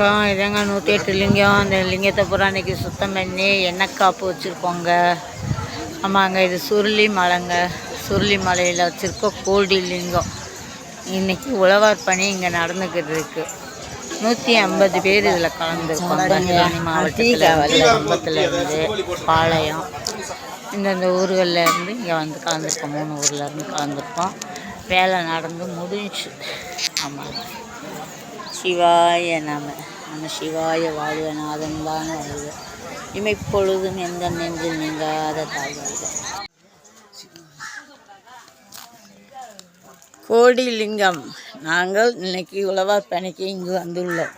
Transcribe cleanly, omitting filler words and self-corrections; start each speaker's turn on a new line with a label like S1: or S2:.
S1: வணக்கம். இதங்க 108 லிங்கம். அந்த லிங்கத்தை பூரா அன்றைக்கி சுத்தம் பண்ணி எண்ணெய் காப்பு வச்சுருக்கோங்க. ஆமாங்க, இது சுருளி மலைங்க. சுருளி மலையில் வச்சுருக்க கோடி லிங்கம். இன்றைக்கி உழவார் பணி இங்கே நடந்துக்கிட்டு இருக்குது. 150 பேர் இதில் கலந்துருக்கோம். தேனி மாவட்டத்தில் கும்பத்துலேருந்து பாளையம் இந்தந்த ஊர்களில் இருந்து இங்கே வந்து கலந்துருக்கோம். 3 ஊர்லேருந்து கலந்துருக்கோம். வேலை நடந்து முடிஞ்சு. ஆமாங்க. சிவாய நம்ம சிவாய வாழ்வநாதன் தான் வாழ்க. இமைப்பொழுதும் எந்த நெஞ்சில் நீங்காத தாழ்வாழ்க. கோடி லிங்கம். நாங்கள் இன்னைக்கு உழவார் பணிக்கு இங்கு வந்துள்ளோம்.